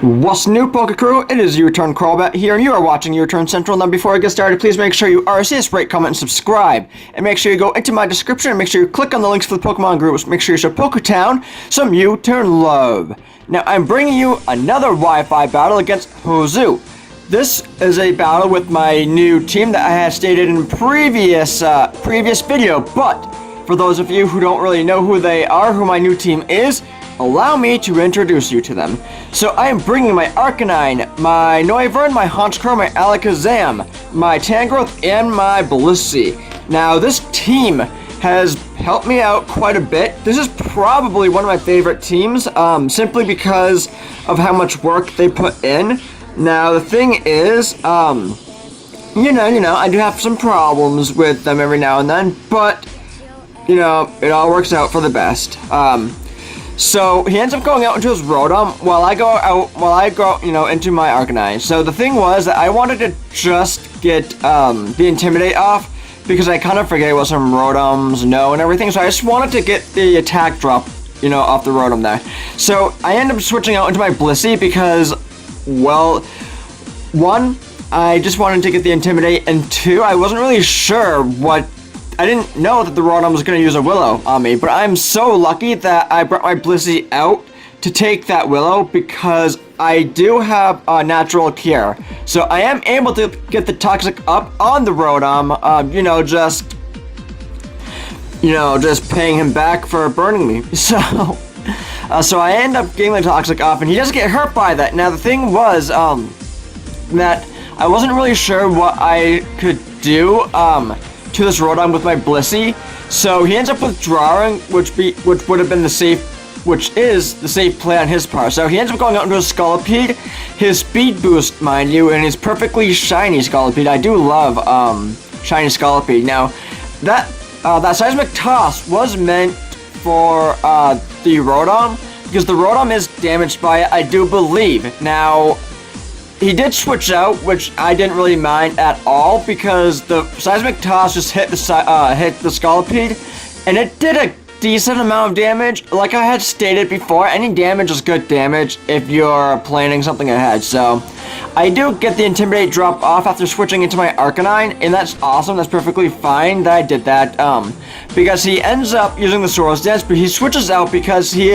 What's new, Poke Crew? It is U-Turn Crawlbat here, and you are watching U-Turn Central. Now, before I get started, please make sure you RSS, rate, comment, and subscribe. And make sure you go into my description and make sure you click on the links for the Pokemon groups. Make sure you show Poketown some U-Turn love. Now, I'm bringing you another Wi-Fi battle against Josue. This is a battle with my new team that I had stated in previous video, but for those of you who don't really know who they are, who my new team is, allow me to introduce you to them. So I am bringing my Arcanine, my Noivern, my Honchkrow, my Alakazam, my Tangrowth, and my Blissey. Now this team has helped me out quite a bit. This is probably one of my favorite teams, simply because of how much work they put in. Now the thing is, you know, I do have some problems with them every now and then, but you know, it all works out for the best. So he ends up going out into his Rotom while I go, you know, into my Arcanine. So the thing was that I wanted to just get the Intimidate off because I kind of forget what some Rotoms know and everything. So I just wanted to get the attack drop, you know, off the Rotom there. So I end up switching out into my Blissey because, well, one, I just wanted to get the Intimidate, and two, I wasn't really sure what. I didn't know that the Rotom was going to use a Willow on me, but I'm so lucky that I brought my Blissey out to take that Willow because I do have a natural cure. So I am able to get the Toxic up on the Rotom, just paying him back for burning me. So I end up getting the Toxic up, and he doesn't get hurt by that. Now the thing was, that I wasn't really sure what I could do, to this Rotom with my Blissey, so he ends up withdrawing, which would have been the safe, which is the safe play on his part. So he ends up going out into a Scolipede, his speed boost, mind you, and his perfectly shiny Scolipede. I do love shiny Scolipede. Now that seismic toss was meant for the Rotom because the Rotom is damaged by it, I do believe. Now he did switch out, which I didn't really mind at all because the seismic toss just hit the Scolipede, and it did a decent amount of damage. Like I had stated before, any damage is good damage if you're planning something ahead. So I do get the Intimidate drop off after switching into my Arcanine, and that's awesome. That's perfectly fine that I did that, because he ends up using the Swords Dance, but he switches out because he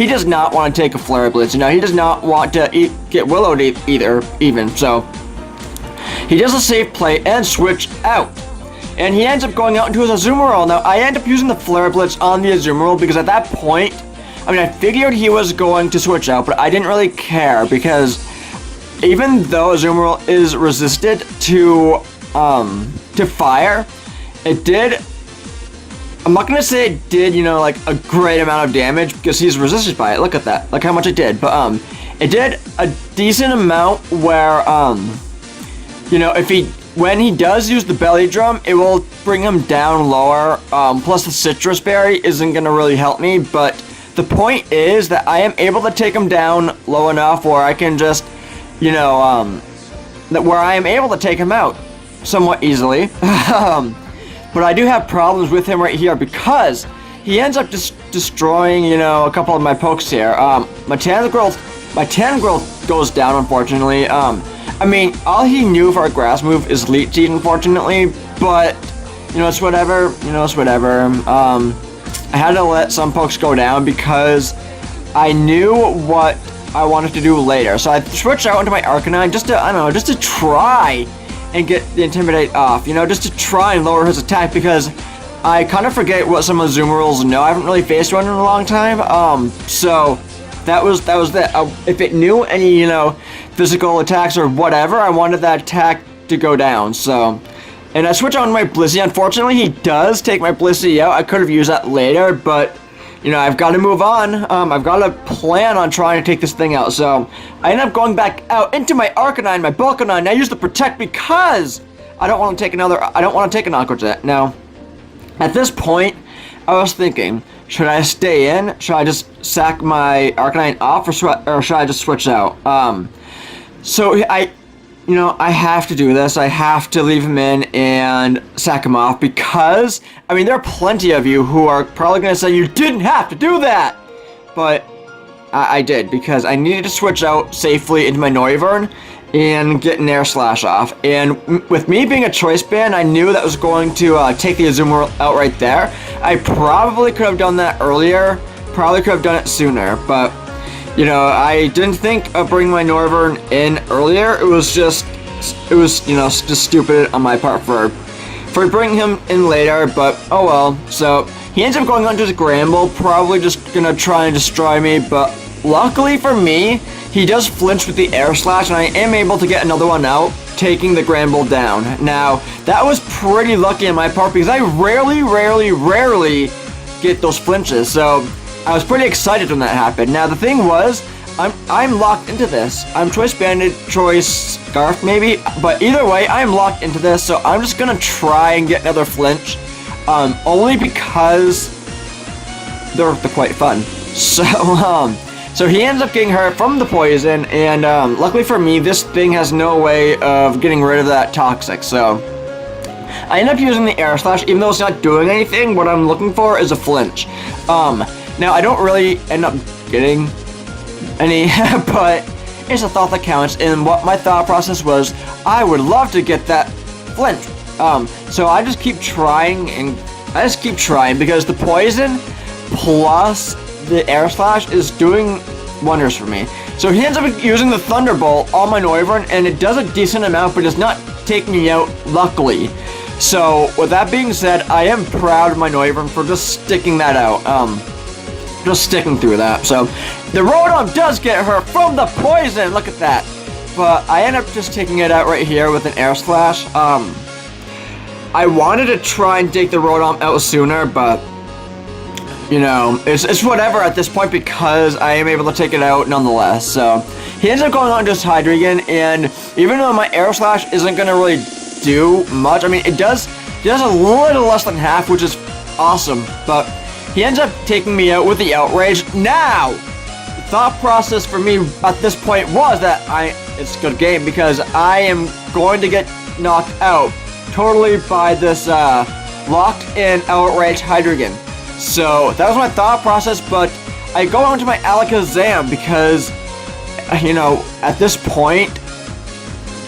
does not want to take a Flare Blitz. You know, he does not want to get Willowed even. So he does a safe play and switch out. And he ends up going out into his Azumarill. Now, I end up using the Flare Blitz on the Azumarill because at that point, I mean, I figured he was going to switch out, but I didn't really care because even though Azumarill is resisted to fire, it did. I'm not gonna say it did, you know, like a great amount of damage because he's resisted by it. Look at that, like how much it did. But it did a decent amount where you know, when he does use the belly drum, it will bring him down lower. Plus the citrus berry isn't gonna really help me. But the point is that I am able to take him down low enough where I can just, you know, where I am able to take him out somewhat easily. But I do have problems with him right here because he ends up just destroying, you know, a couple of my pokes here. My Tangrowth goes down, unfortunately. I mean, all he knew for a grass move is Leech Seed, unfortunately, but, you know, it's whatever. I had to let some pokes go down because I knew what I wanted to do later. So I switched out into my Arcanine just to, I don't know, just to try and get the Intimidate off, you know, just to try and lower his attack because I kind of forget what some Azumarills know. I haven't really faced one in a long time, so that was that. If it knew any, you know, physical attacks or whatever, I wanted that attack to go down, so. And I switch on my Blissey. Unfortunately, he does take my Blissey out. I could have used that later, but you know, I've got to move on. I've got to plan on trying to take this thing out. So I end up going back out into my Arcanine, my Balkanine. I use the Protect because I don't want to take an Aqua Jet. Now, at this point, I was thinking, should I stay in? Should I just sack my Arcanine off, or should I just switch out? So you know, I have to do this. I have to leave him in and sack him off because, I mean, there are plenty of you who are probably going to say you didn't have to do that. But I did, because I needed to switch out safely into my Noivern and get an air slash off. And with me being a choice band, I knew that was going to take the Azumarill out right there. I probably could have done that earlier, probably could have done it sooner, but you know, I didn't think of bringing my Noivern in earlier. It was you know, just stupid on my part for bringing him in later, but oh well. So he ends up going onto his Gramble, probably just gonna try and destroy me, but luckily for me, he does flinch with the air slash, and I am able to get another one out, taking the Gramble down. Now, that was pretty lucky on my part, because I rarely get those flinches, so I was pretty excited when that happened. Now, the thing was, I'm locked into this. I'm Choice Bandit, Choice Scarf maybe, but either way, I'm locked into this, so I'm just gonna try and get another flinch, only because they're quite fun. So he ends up getting hurt from the poison, and luckily for me, this thing has no way of getting rid of that toxic, so I end up using the air slash, even though it's not doing anything. What I'm looking for is a flinch. Now I don't really end up getting any, but it's a thought that counts, and what my thought process was, I would love to get that flinch. So I just keep trying, because the poison plus the air slash is doing wonders for me. So he ends up using the Thunderbolt on my Noivern, and it does a decent amount, but it's not taking me out, luckily. So with that being said, I am proud of my Noivern for just sticking that out, just sticking through that. So the Rotom does get her from the poison, look at that. But I end up just taking it out right here with an air slash. I wanted to try and take the Rotom out sooner, but you know, it's whatever at this point, because I am able to take it out nonetheless. So he ends up going on to his Hydreigon, and even though my air slash isn't gonna really do much, I mean, it does a little less than half, which is awesome, but he ends up taking me out with the Outrage. Now, the thought process for me at this point was that it's a good game, because I am going to get knocked out totally by this locked in Outrage Hydreigon. So that was my thought process, but I go on to my Alakazam, because, you know, at this point,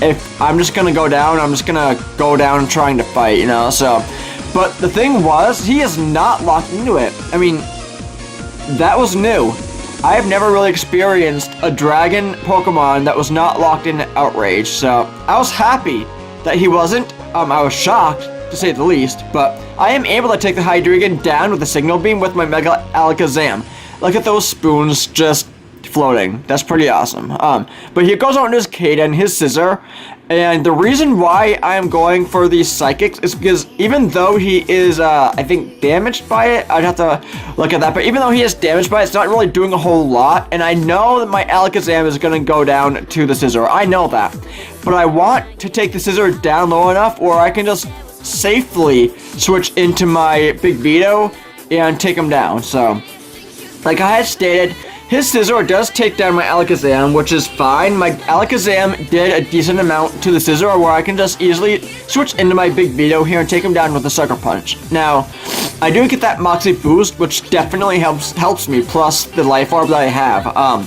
if I'm just gonna go down, I'm just gonna go down trying to fight, you know, so. But the thing was, he is not locked into it. I mean, that was new. I have never really experienced a dragon Pokemon that was not locked into Outrage, so I was happy that he wasn't. I was shocked, to say the least, but I am able to take the Hydreigon down with a Signal Beam with my Mega Alakazam. Look at those spoons just floating. That's pretty awesome. But he goes on to his Kaden, his Scissor, and the reason why I am going for these Psychics is because even though he is, I think, damaged by it, I'd have to look at that, but even though he is damaged by it, it's not really doing a whole lot, and I know that my Alakazam is going to go down to the Scissor. I know that. But I want to take the Scissor down low enough where I can just safely switch into my Big Vito and take him down. So, like I had stated, his Scizor does take down my Alakazam, which is fine. My Alakazam did a decent amount to the Scizor where I can just easily switch into my Big Vito here and take him down with a Sucker Punch. Now, I do get that Moxie boost, which definitely helps me, plus the Life Orb that I have.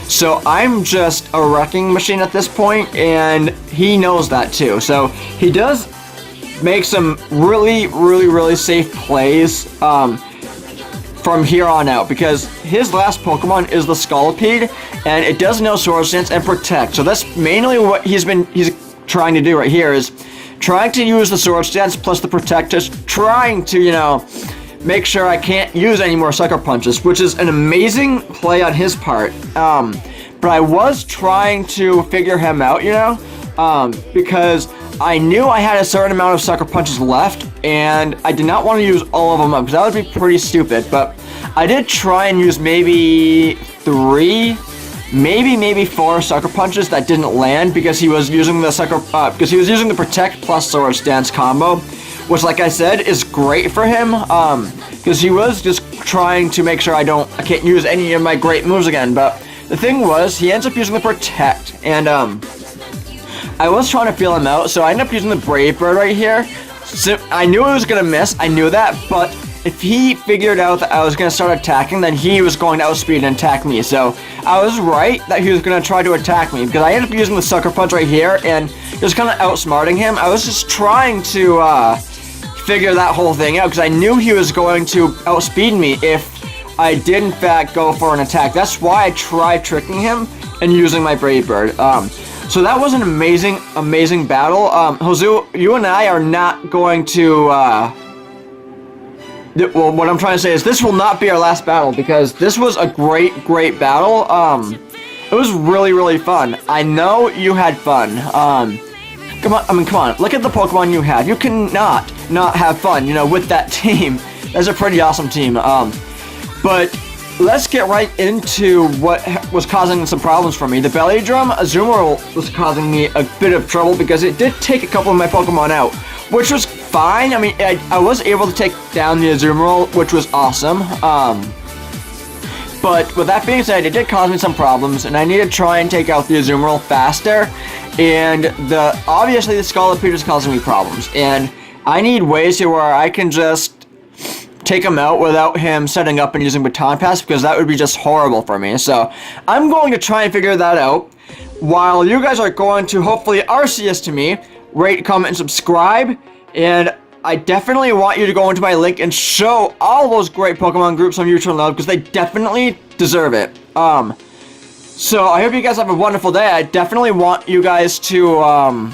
So I'm just a wrecking machine at this point, and he knows that too. So he does make some really safe plays from here on out, because his last Pokemon is the Scolipede, and it does know Swords Dance and Protect. So that's mainly what he's trying to do right here, is trying to use the Swords Dance plus the Protect, just trying to, you know, make sure I can't use any more Sucker Punches, which is an amazing play on his part. But I was trying to figure him out, you know, because I knew I had a certain amount of Sucker Punches left, and I did not want to use all of them up, because that would be pretty stupid, but I did try and use maybe 3, maybe 4 Sucker Punches that didn't land, because he was using the Protect plus Swords Dance combo, which, like I said, is great for him, because he was just trying to make sure I can't use any of my great moves again. But the thing was, he ends up using the Protect, and I was trying to feel him out, so I ended up using the Brave Bird right here. So I knew it was gonna miss, I knew that, but if he figured out that I was going to start attacking, then he was going to outspeed and attack me. So I was right that he was going to try to attack me, because I ended up using the Sucker Punch right here and just kind of outsmarting him. I was just trying to figure that whole thing out, because I knew he was going to outspeed me if I did in fact go for an attack. That's why I tried tricking him and using my Brave Bird. So that was an amazing battle. Josue, you and I are not going to, well, what I'm trying to say is this will not be our last battle, because this was a great battle. It was really fun. I know you had fun. Come on, look at the Pokemon you have. You cannot not have fun, you know, with that team. That's a pretty awesome team. But let's get right into what was causing some problems for me. The Belly Drum Azumarill was causing me a bit of trouble, because it did take a couple of my Pokemon out, which was fine. I mean, I was able to take down the Azumarill, which was awesome. But with that being said, it did cause me some problems, and I need to try and take out the Azumarill faster. And obviously the Scolipede is causing me problems, and I need ways here where I can just take him out without him setting up and using Baton Pass, because that would be just horrible for me. So I'm going to try and figure that out, while you guys are going to hopefully Arceus to me, rate, comment, and subscribe. And I definitely want you to go into my link and show all those great Pokemon groups on YouTube love, because they definitely deserve it. So I hope you guys have a wonderful day. I definitely want you guys to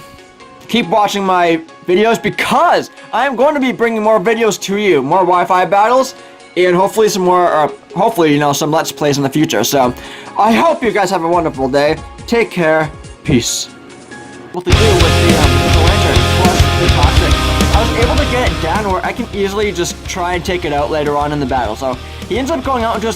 keep watching my videos, because I am going to be bringing more videos to you, more Wi-Fi battles, and hopefully some more, hopefully, you know, some Let's Plays in the future. So I hope you guys have a wonderful day. Take care. Peace. What to do with the lantern plus the toxic? I was able to get it down where I can easily just try and take it out later on in the battle. So he ends up going out into a